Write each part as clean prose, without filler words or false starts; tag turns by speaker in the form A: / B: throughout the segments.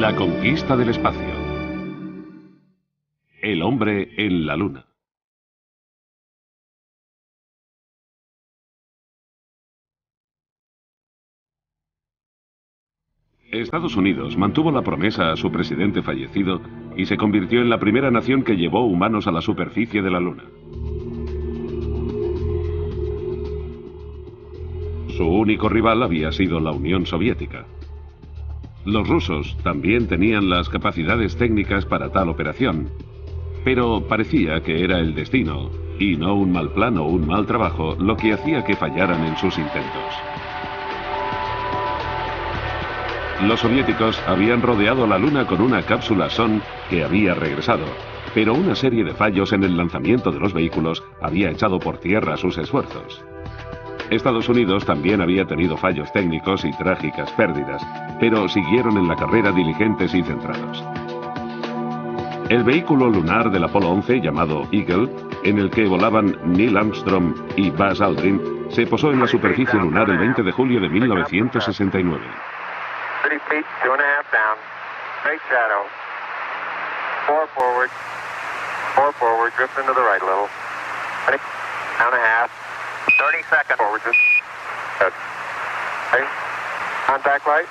A: La conquista del espacio. El hombre en la luna. Estados Unidos mantuvo la promesa a su presidente fallecido y se convirtió en la primera nación que llevó humanos a la superficie de la luna. Su único rival había sido la Unión Soviética. Los rusos también tenían las capacidades técnicas para tal operación, pero parecía que era el destino, y no un mal plan o un mal trabajo, lo que hacía que fallaran en sus intentos. Los soviéticos habían rodeado la Luna con una cápsula Son que había regresado, pero una serie de fallos en el lanzamiento de los vehículos había echado por tierra sus esfuerzos. Estados Unidos también había tenido fallos técnicos y trágicas pérdidas, pero siguieron en la carrera diligentes y centrados. El vehículo lunar del Apolo 11, llamado Eagle, en el que volaban Neil Armstrong y Buzz Aldrin, se posó en la superficie lunar el 20 de julio de 1969.
B: 30 feet, 2.5 down. Straight shadow. 4 forward. 4 forward. Drift into the right a little. 20. Down a half. 30 seconds. Forward. Just. Good. Okay. Contact light.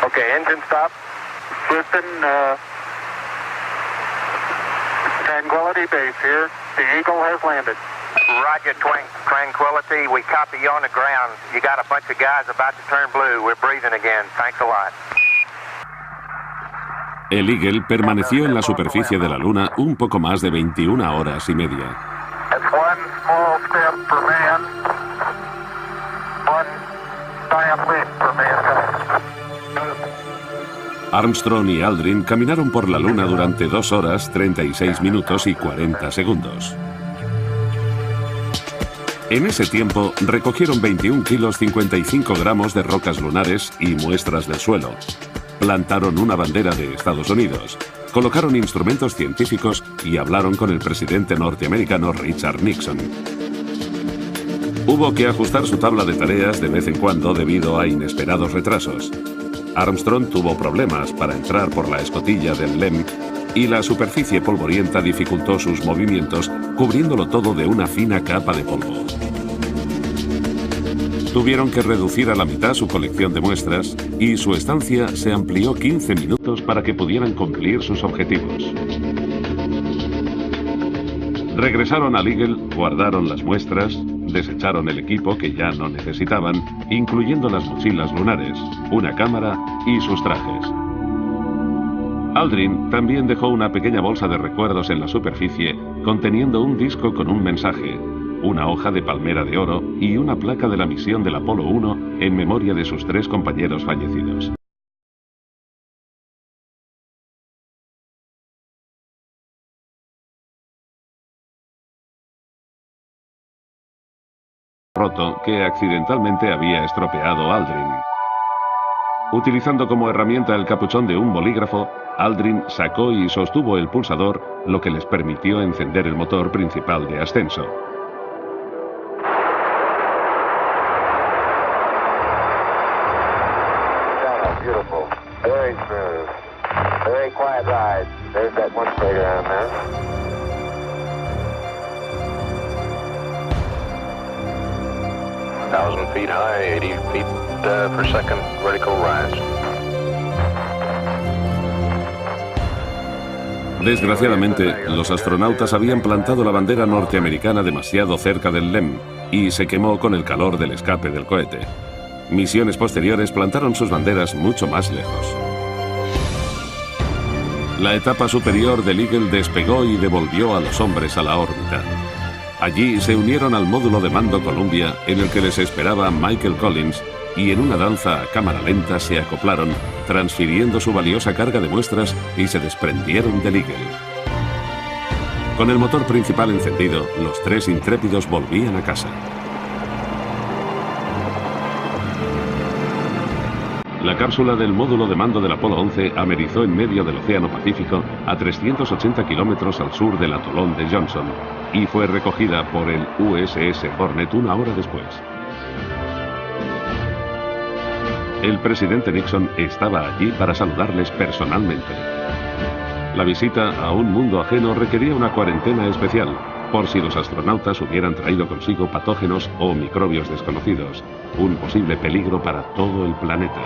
B: Okay, engine stop. Houston, Tranquility Base here. The Eagle has landed. Roger, Tranquility. We copy you on the ground. You got a bunch of guys about to turn blue. We're breathing again. Thanks a lot.
A: El Eagle permaneció en la superficie de la Luna un poco más de 21 horas y media.
B: That's one small step for man. One giant leap for mankind.
A: Armstrong y Aldrin caminaron por la Luna durante 2 horas, 36 minutos y 40 segundos. En ese tiempo recogieron 21 kilos 55 gramos de rocas lunares y muestras del suelo. Plantaron una bandera de Estados Unidos, colocaron instrumentos científicos y hablaron con el presidente norteamericano Richard Nixon. Hubo que ajustar su tabla de tareas de vez en cuando debido a inesperados retrasos. Armstrong tuvo problemas para entrar por la escotilla del LEM y la superficie polvorienta dificultó sus movimientos, cubriéndolo todo de una fina capa de polvo. Tuvieron que reducir a la mitad su colección de muestras y su estancia se amplió 15 minutos para que pudieran cumplir sus objetivos. Regresaron al Eagle, guardaron las muestras, desecharon el equipo que ya no necesitaban, incluyendo las mochilas lunares, una cámara y sus trajes. Aldrin también dejó una pequeña bolsa de recuerdos en la superficie conteniendo un disco con un mensaje, una hoja de palmera de oro y una placa de la misión del Apolo 1 en memoria de sus 3 compañeros fallecidos. Roto que accidentalmente había estropeado Aldrin. Utilizando como herramienta el capuchón de un bolígrafo, Aldrin sacó y sostuvo el pulsador, lo que les permitió encender el motor principal de ascenso.
B: Beautiful. Very smooth. Very quiet ride. There's that one figure on there.
C: 1,000 feet high, 80 feet per second vertical rise.
A: Desgraciadamente, los astronautas habían plantado la bandera norteamericana demasiado cerca del LEM y se quemó con el calor del escape del cohete. Misiones posteriores plantaron sus banderas mucho más lejos. La etapa superior del Eagle despegó y devolvió a los hombres a la órbita. Allí se unieron al módulo de mando Columbia, en el que les esperaba Michael Collins, y en una danza a cámara lenta se acoplaron, transfiriendo su valiosa carga de muestras y se desprendieron del Eagle. Con el motor principal encendido, los 3 intrépidos volvían a casa. La cápsula del módulo de mando del Apolo 11 amerizó en medio del Océano Pacífico a 380 kilómetros al sur del atolón de Johnson y fue recogida por el USS Hornet 1 hora después. El presidente Nixon estaba allí para saludarles personalmente. La visita a un mundo ajeno requería una cuarentena especial, por si los astronautas hubieran traído consigo patógenos o microbios desconocidos, un posible peligro para todo el planeta.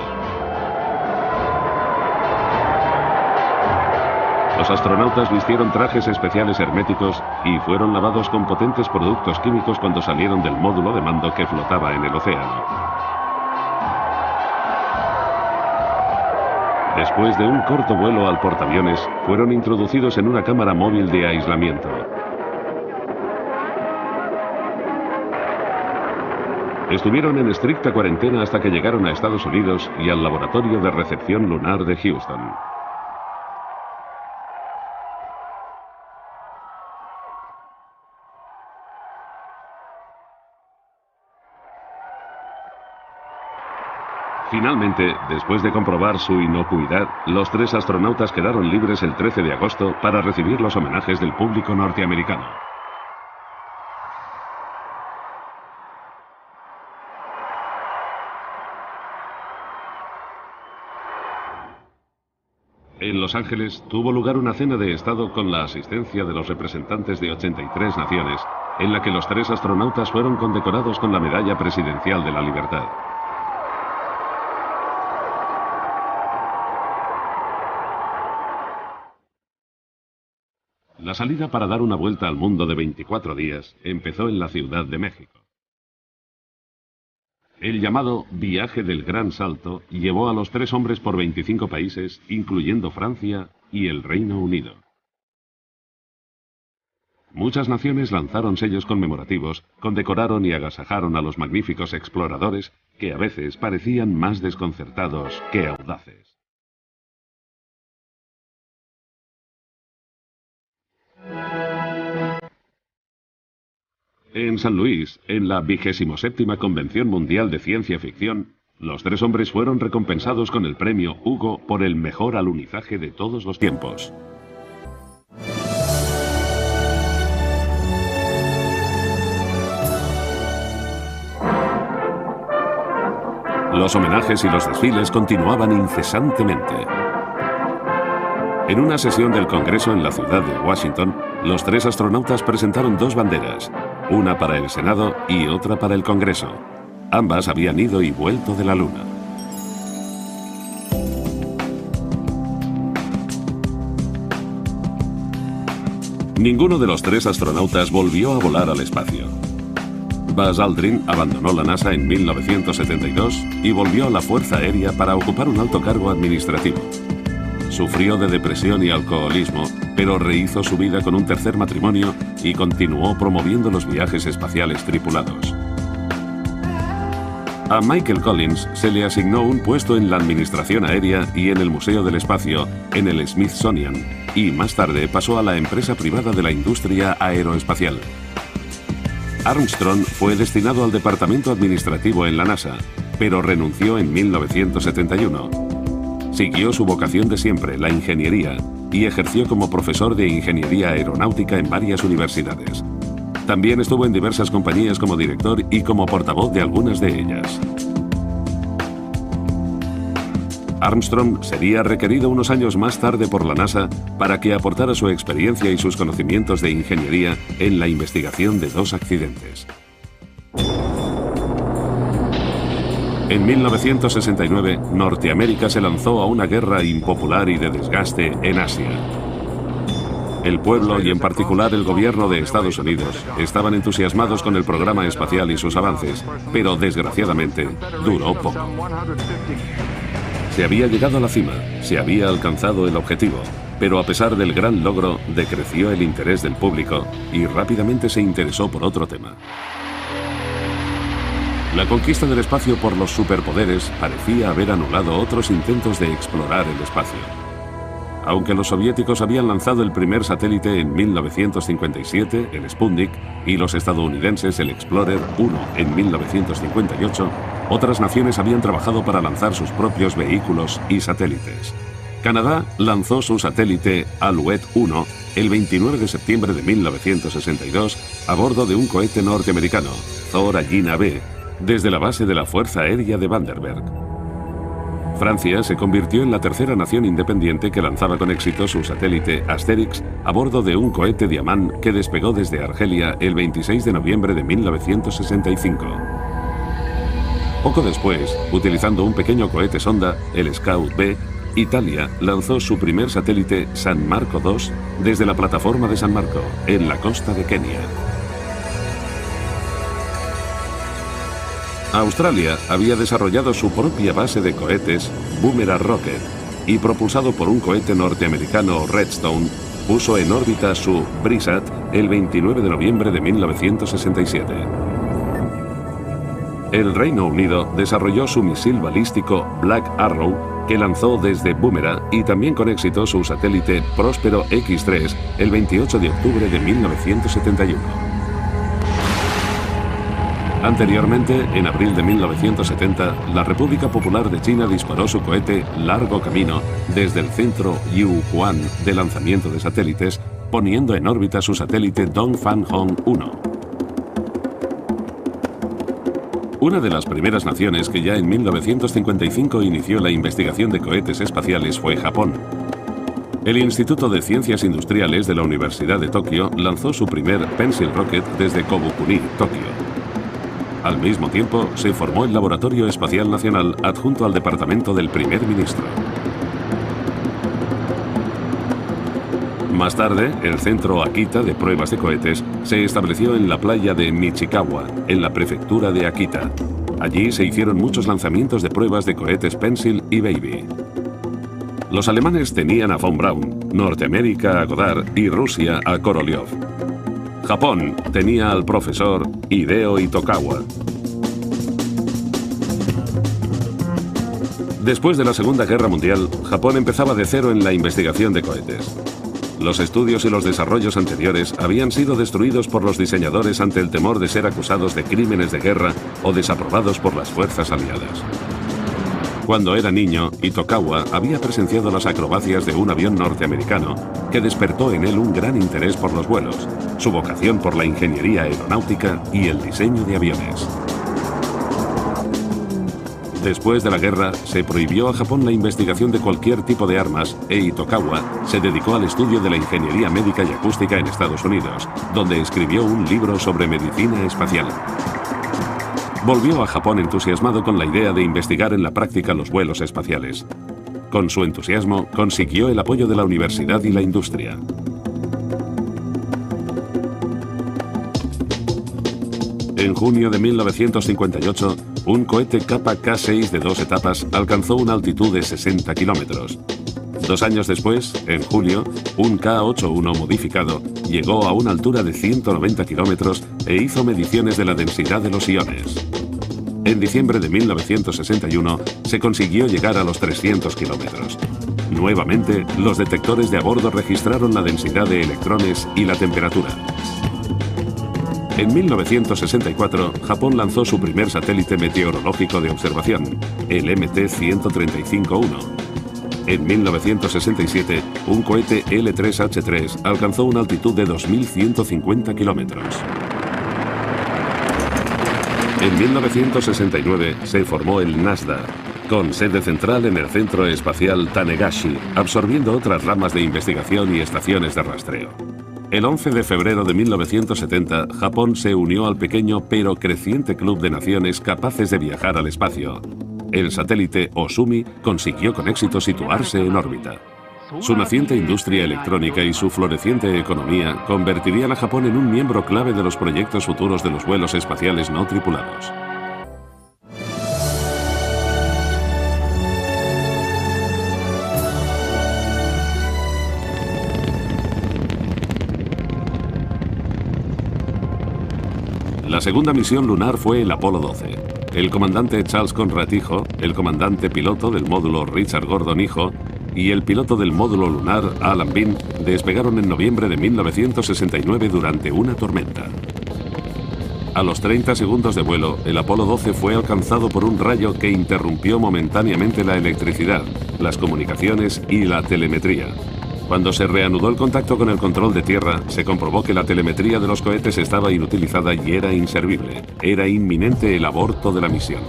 A: Los astronautas vistieron trajes especiales herméticos y fueron lavados con potentes productos químicos cuando salieron del módulo de mando que flotaba en el océano. Después de un corto vuelo al portaaviones, fueron introducidos en una cámara móvil de aislamiento. Estuvieron en estricta cuarentena hasta que llegaron a Estados Unidos y al Laboratorio de Recepción Lunar de Houston. Finalmente, después de comprobar su inocuidad, los 3 astronautas quedaron libres el 13 de agosto para recibir los homenajes del público norteamericano. En Los Ángeles tuvo lugar una cena de Estado con la asistencia de los representantes de 83 naciones, en la que los 3 astronautas fueron condecorados con la Medalla Presidencial de la Libertad. La salida para dar una vuelta al mundo de 24 días empezó en la Ciudad de México. El llamado Viaje del Gran Salto llevó a los 3 hombres por 25 países, incluyendo Francia y el Reino Unido. Muchas naciones lanzaron sellos conmemorativos, condecoraron y agasajaron a los magníficos exploradores que a veces parecían más desconcertados que audaces. En San Luis, en la 27ª Convención Mundial de Ciencia Ficción, los 3 hombres fueron recompensados con el premio Hugo por el mejor alunizaje de todos los tiempos. Los homenajes y los desfiles continuaban incesantemente. En una sesión del Congreso en la ciudad de Washington, los 3 astronautas presentaron 2 banderas, una para el Senado y otra para el Congreso. Ambas habían ido y vuelto de la Luna. Ninguno de los 3 astronautas volvió a volar al espacio. Buzz Aldrin abandonó la NASA en 1972 y volvió a la Fuerza Aérea para ocupar un alto cargo administrativo. Sufrió de depresión y alcoholismo, pero rehizo su vida con un tercer matrimonio y continuó promoviendo los viajes espaciales tripulados. A Michael Collins se le asignó un puesto en la Administración Aérea y en el Museo del Espacio, en el Smithsonian, y más tarde pasó a la empresa privada de la industria aeroespacial. Armstrong fue destinado al departamento administrativo en la NASA, pero renunció en 1971. Siguió su vocación de siempre, la ingeniería, y ejerció como profesor de ingeniería aeronáutica en varias universidades. También estuvo en diversas compañías como director y como portavoz de algunas de ellas. Armstrong sería requerido unos años más tarde por la NASA para que aportara su experiencia y sus conocimientos de ingeniería en la investigación de 2 accidentes. En 1969, Norteamérica se lanzó a una guerra impopular y de desgaste en Asia. El pueblo y en particular el gobierno de Estados Unidos estaban entusiasmados con el programa espacial y sus avances, pero desgraciadamente duró poco. Se había llegado a la cima, se había alcanzado el objetivo, pero a pesar del gran logro, decreció el interés del público y rápidamente se interesó por otro tema. La conquista del espacio por los superpoderes parecía haber anulado otros intentos de explorar el espacio. Aunque los soviéticos habían lanzado el primer satélite en 1957, el Sputnik, y los estadounidenses el Explorer 1 en 1958, otras naciones habían trabajado para lanzar sus propios vehículos y satélites. Canadá lanzó su satélite Alouette 1 el 29 de septiembre de 1962 a bordo de un cohete norteamericano, Thor Agena B, desde la base de la Fuerza Aérea de Vandenberg. Francia se convirtió en la tercera nación independiente que lanzaba con éxito su satélite Asterix a bordo de un cohete Diamant que despegó desde Argelia el 26 de noviembre de 1965. Poco después, utilizando un pequeño cohete sonda, el Scout B, Italia lanzó su primer satélite San Marco II desde la plataforma de San Marco, en la costa de Kenia. Australia había desarrollado su propia base de cohetes, Boomerang Rocket, y propulsado por un cohete norteamericano Redstone, puso en órbita su BRISAT el 29 de noviembre de 1967. El Reino Unido desarrolló su misil balístico Black Arrow, que lanzó desde Boomerang, y también con éxito su satélite Próspero X3 el 28 de octubre de 1971. Anteriormente, en abril de 1970, la República Popular de China disparó su cohete Largo Camino desde el centro Yuhuan de lanzamiento de satélites, poniendo en órbita su satélite Dongfang Hong 1. Una de las primeras naciones que ya en 1955 inició la investigación de cohetes espaciales fue Japón. El Instituto de Ciencias Industriales de la Universidad de Tokio lanzó su primer Pencil Rocket desde Kobukuni, Tokio. Al mismo tiempo, se formó el Laboratorio Espacial Nacional adjunto al departamento del primer ministro. Más tarde, el centro Akita de pruebas de cohetes se estableció en la playa de Michikawa, en la prefectura de Akita. Allí se hicieron muchos lanzamientos de pruebas de cohetes Pencil y Baby. Los alemanes tenían a von Braun, Norteamérica a Goddard y Rusia a Korolev. Japón tenía al profesor Hideo Itokawa. Después de la Segunda Guerra Mundial, Japón empezaba de cero en la investigación de cohetes. Los estudios y los desarrollos anteriores habían sido destruidos por los diseñadores ante el temor de ser acusados de crímenes de guerra o desaprobados por las fuerzas aliadas. Cuando era niño, Itokawa había presenciado las acrobacias de un avión norteamericano que despertó en él un gran interés por los vuelos, su vocación por la ingeniería aeronáutica y el diseño de aviones. Después de la guerra, se prohibió a Japón la investigación de cualquier tipo de armas e Itokawa se dedicó al estudio de la ingeniería médica y acústica en Estados Unidos, donde escribió un libro sobre medicina espacial. Volvió a Japón entusiasmado con la idea de investigar en la práctica los vuelos espaciales. Con su entusiasmo, consiguió el apoyo de la universidad y la industria. En junio de 1958, un cohete Kappa K6 de 2 etapas alcanzó una altitud de 60 kilómetros. 2 años después, en julio, un K-81 modificado llegó a una altura de 190 kilómetros e hizo mediciones de la densidad de los iones. En diciembre de 1961 se consiguió llegar a los 300 kilómetros. Nuevamente, los detectores de a bordo registraron la densidad de electrones y la temperatura. En 1964, Japón lanzó su primer satélite meteorológico de observación, el MT-135-1. En 1967, un cohete L3H3 alcanzó una altitud de 2.150 kilómetros. En 1969 se formó el NASDA, con sede central en el Centro Espacial Tanegashi, absorbiendo otras ramas de investigación y estaciones de rastreo. El 11 de febrero de 1970, Japón se unió al pequeño pero creciente club de naciones capaces de viajar al espacio. El satélite Osumi consiguió con éxito situarse en órbita. Su naciente industria electrónica y su floreciente economía convertirían a Japón en un miembro clave de los proyectos futuros de los vuelos espaciales no tripulados. La segunda misión lunar fue el Apolo 12. El comandante Charles Conrad hijo, el comandante piloto del módulo Richard Gordon hijo y el piloto del módulo lunar Alan Bean despegaron en noviembre de 1969 durante una tormenta. A los 30 segundos de vuelo, el Apolo 12 fue alcanzado por un rayo que interrumpió momentáneamente la electricidad, las comunicaciones y la telemetría. Cuando se reanudó el contacto con el control de tierra, se comprobó que la telemetría de los cohetes estaba inutilizada y era inservible. Era inminente el aborto de la misión.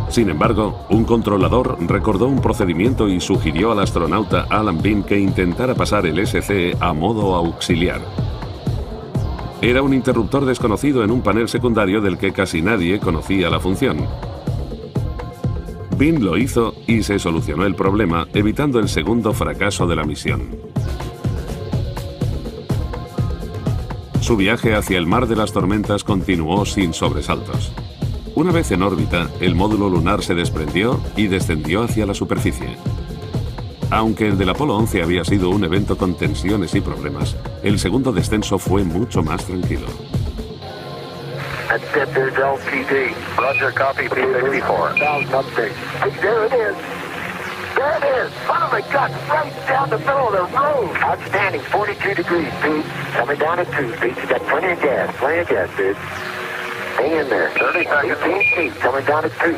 A: Sin embargo, un controlador recordó un procedimiento y sugirió al astronauta Alan Bean que intentara pasar el SCE a modo auxiliar. Era un interruptor desconocido en un panel secundario del que casi nadie conocía la función. Bean lo hizo y se solucionó el problema, evitando el segundo fracaso de la misión. Su viaje hacia el mar de las tormentas continuó sin sobresaltos. Una vez en órbita, el módulo lunar se desprendió y descendió hacia la superficie. Aunque el del Apolo 11 había sido un evento con tensiones y problemas, el segundo descenso fue mucho más tranquilo.
C: Roger, copy, P-64.
B: There it is. There it is. Son of a gun, right down the middle of the road. Outstanding. 42 degrees, Pete. Coming down at 2, Pete. You got plenty of gas, dude. Hang in there.
C: 30 seconds.
B: 18 feet. Coming down at 2.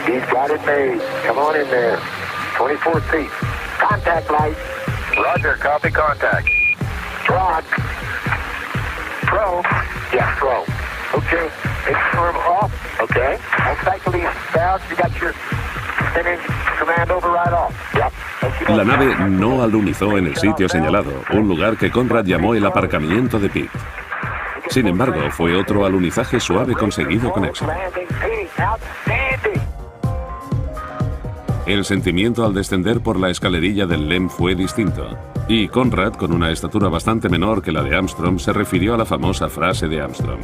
B: He's got it made. Come on in there. 24 feet. Contact light.
C: Roger, copy, contact.
B: Rock. Pro. Yeah, pro. Okay. Inform off. Okay. And cycle these valves. You got your spinning command override off. Yep.
A: La nave no alunizó en el sitio señalado, un lugar que Conrad llamó el aparcamiento de Pete. Sin embargo, fue otro alunizaje suave conseguido con éxito. El sentimiento al descender por la escalerilla del LEM fue distinto, y Conrad, con una estatura bastante menor que la de Armstrong, se refirió a la famosa frase de Armstrong.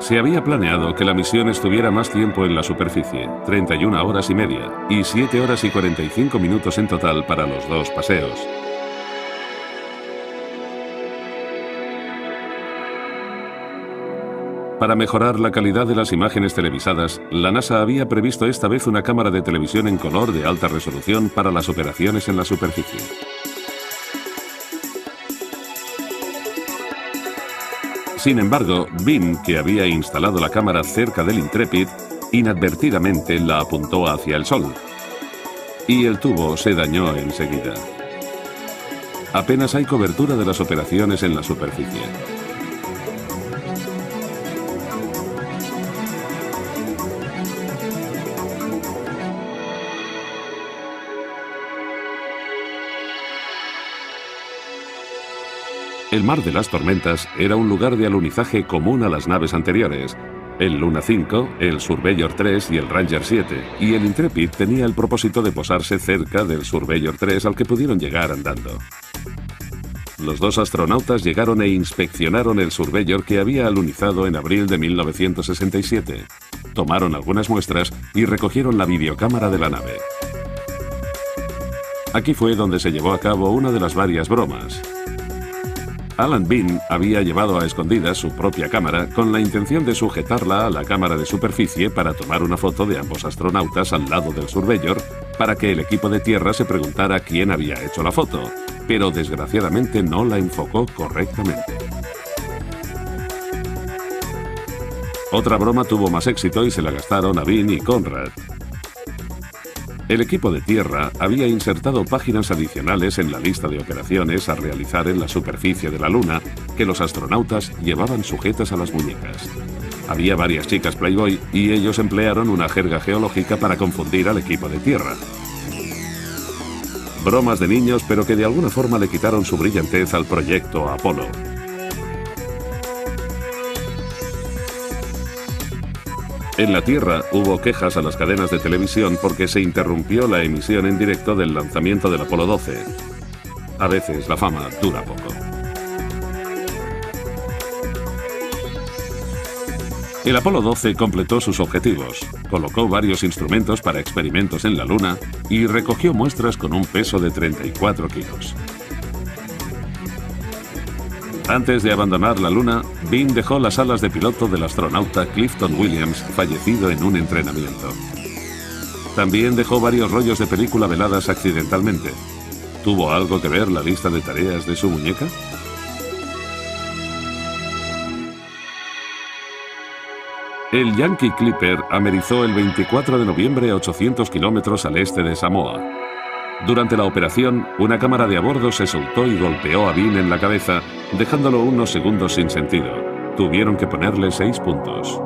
A: Se había planeado que la misión estuviera más tiempo en la superficie, 31 horas y media, y 7 horas y 45 minutos en total para los dos paseos. Para mejorar la calidad de las imágenes televisadas, la NASA había previsto esta vez una cámara de televisión en color de alta resolución para las operaciones en la superficie. Sin embargo, Bean, que había instalado la cámara cerca del Intrepid, inadvertidamente la apuntó hacia el Sol. Y el tubo se dañó enseguida. Apenas hay cobertura de las operaciones en la superficie. El mar de las tormentas era un lugar de alunizaje común a las naves anteriores. El Luna 5, el Surveyor 3 y el Ranger 7, y el Intrepid tenía el propósito de posarse cerca del Surveyor 3 al que pudieron llegar andando. Los dos astronautas llegaron e inspeccionaron el Surveyor que había alunizado en abril de 1967. Tomaron algunas muestras y recogieron la videocámara de la nave. Aquí fue donde se llevó a cabo una de las varias bromas. Alan Bean había llevado a escondidas su propia cámara con la intención de sujetarla a la cámara de superficie para tomar una foto de ambos astronautas al lado del Surveyor para que el equipo de tierra se preguntara quién había hecho la foto, pero desgraciadamente no la enfocó correctamente. Otra broma tuvo más éxito y se la gastaron a Bean y Conrad. El equipo de tierra había insertado páginas adicionales en la lista de operaciones a realizar en la superficie de la Luna que los astronautas llevaban sujetas a las muñecas. Había varias chicas Playboy y ellos emplearon una jerga geológica para confundir al equipo de tierra. Bromas de niños, pero que de alguna forma le quitaron su brillantez al proyecto Apolo. En la Tierra hubo quejas a las cadenas de televisión porque se interrumpió la emisión en directo del lanzamiento del Apolo 12. A veces la fama dura poco. El Apolo 12 completó sus objetivos, colocó varios instrumentos para experimentos en la Luna y recogió muestras con un peso de 34 kilos. Antes de abandonar la Luna, Bean dejó las alas de piloto del astronauta Clifton Williams, fallecido en un entrenamiento. También dejó varios rollos de película veladas accidentalmente. ¿Tuvo algo que ver la lista de tareas de su muñeca? El Yankee Clipper amerizó el 24 de noviembre a 800 kilómetros al este de Samoa. Durante la operación, una cámara de a bordo se soltó y golpeó a Bean en la cabeza, dejándolo unos segundos sin sentido. Tuvieron que ponerle 6 puntos.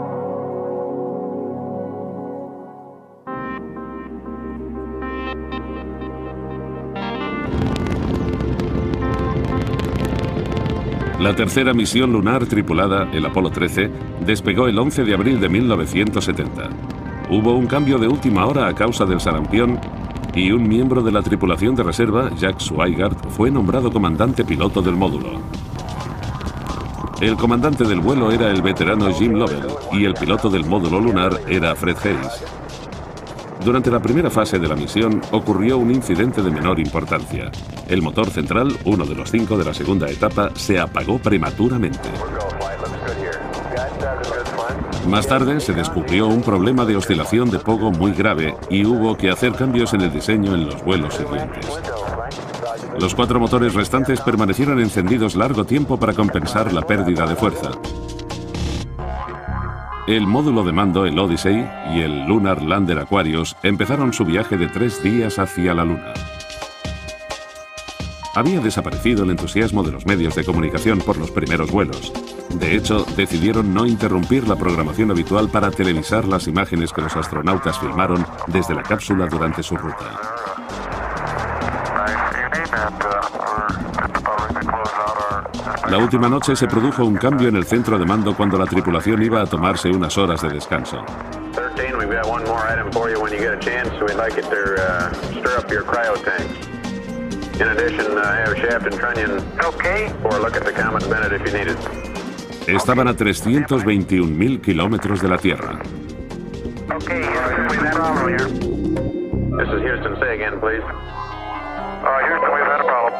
A: La tercera misión lunar tripulada, el Apolo 13, despegó el 11 de abril de 1970. Hubo un cambio de última hora a causa del sarampión y un miembro de la tripulación de reserva, Jack Swigart, fue nombrado comandante piloto del módulo. El comandante del vuelo era el veterano Jim Lovell y el piloto del módulo lunar era Fred Hayes. Durante la primera fase de la misión ocurrió un incidente de menor importancia. El motor central, uno de los 5 de la segunda etapa, se apagó prematuramente. Más tarde se descubrió un problema de oscilación de pogo muy grave y hubo que hacer cambios en el diseño en los vuelos siguientes. Los 4 motores restantes permanecieron encendidos largo tiempo para compensar la pérdida de fuerza. El módulo de mando, el Odyssey, y el Lunar Lander Aquarius empezaron su viaje de 3 días hacia la Luna. Había desaparecido el entusiasmo de los medios de comunicación por los primeros vuelos. De hecho, decidieron no interrumpir la programación habitual para televisar las imágenes que los astronautas filmaron desde la cápsula durante su ruta. La última noche se produjo un cambio en el centro de mando cuando la tripulación iba a tomarse unas horas de descanso. Estaban a 321.000 kilómetros de la Tierra.
B: This is Houston. Say again, please. Houston, we've had a problem.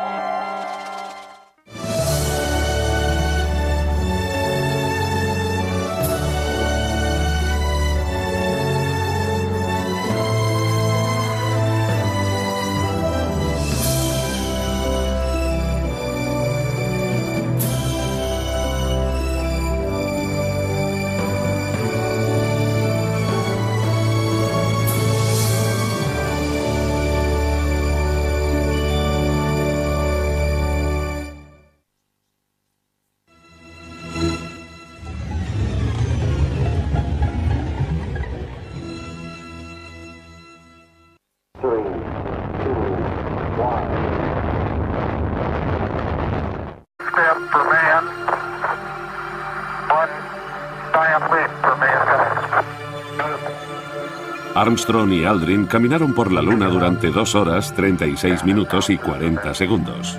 A: Armstrong y Aldrin caminaron por la Luna durante 2 horas, 36 minutos y 40 segundos.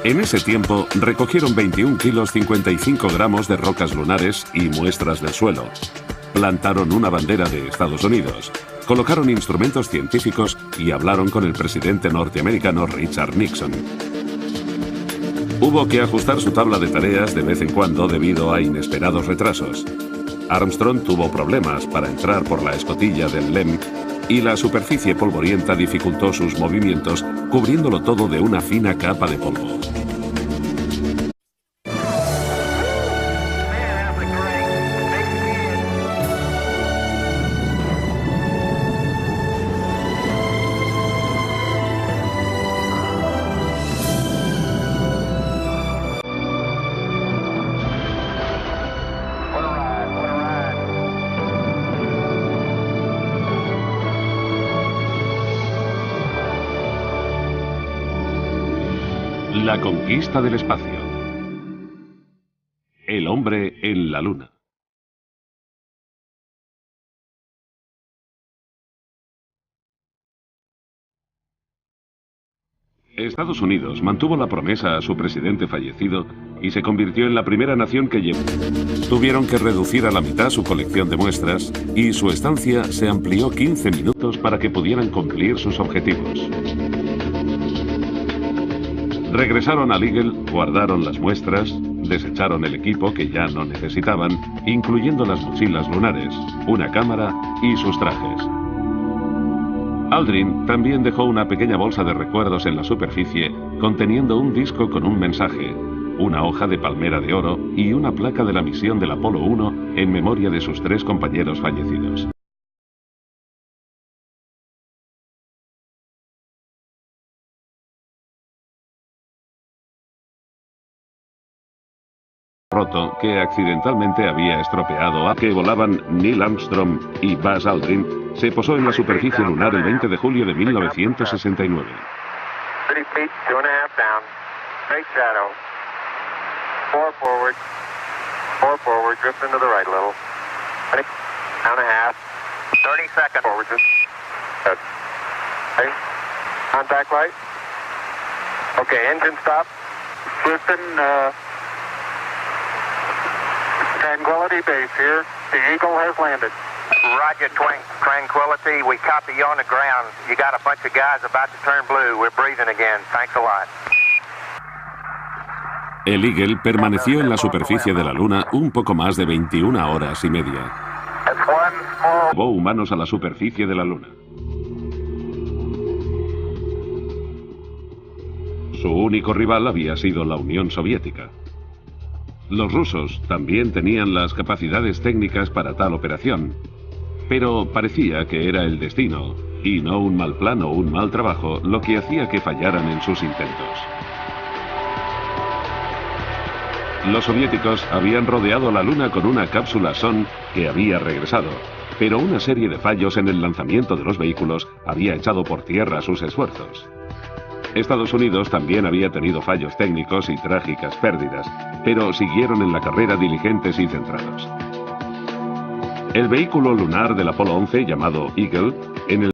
A: En ese tiempo recogieron 21 kilos 55 gramos de rocas lunares y muestras del suelo. Plantaron una bandera de Estados Unidos, colocaron instrumentos científicos y hablaron con el presidente norteamericano Richard Nixon. Hubo que ajustar su tabla de tareas de vez en cuando debido a inesperados retrasos. Armstrong tuvo problemas para entrar por la escotilla del LEM y la superficie polvorienta dificultó sus movimientos, cubriéndolo todo de una fina capa de polvo. La conquista del espacio. El hombre en la Luna. Estados Unidos mantuvo la promesa a su presidente fallecido y se convirtió en la primera nación que llevó. Tuvieron que reducir a la mitad su colección de muestras y su estancia se amplió 15 minutos para que pudieran cumplir sus objetivos. Regresaron al Eagle, guardaron las muestras, desecharon el equipo que ya no necesitaban, incluyendo las mochilas lunares, una cámara y sus trajes. Aldrin también dejó una pequeña bolsa de recuerdos en la superficie conteniendo un disco con un mensaje. una hoja de palmera de oro y una placa de la misión del Apolo 1 en memoria de sus 3 compañeros fallecidos. Roto que accidentalmente había estropeado a que volaban Neil Armstrong y Buzz Aldrin, se posó en la superficie lunar el 20 de julio de 1969.
B: 30 feet, 2.5 down. Straight shadow. 4 forward, drift into the right a little. 20, down a half. 30 seconds. Forward, just. Good. Okay. Contact light. Okay, engine stop. Houston, Tranquility Base here. The Eagle has landed.
C: Roger, Tranquility. We copy you on the ground. You got a bunch of guys about to turn blue. We're breathing again. Thanks a lot.
A: El Eagle permaneció en la superficie de la Luna un poco más de 21 horas y media. Llevó humanos a la superficie de la Luna. Su único rival había sido la Unión Soviética. Los rusos también tenían las capacidades técnicas para tal operación, pero parecía que era el destino, y no un mal plan o un mal trabajo, lo que hacía que fallaran en sus intentos. Los soviéticos habían rodeado la Luna con una cápsula Son que había regresado, pero una serie de fallos en el lanzamiento de los vehículos había echado por tierra sus esfuerzos. Estados Unidos también había tenido fallos técnicos y trágicas pérdidas, pero siguieron en la carrera diligentes y centrados. El vehículo lunar del Apolo 11, llamado Eagle, en el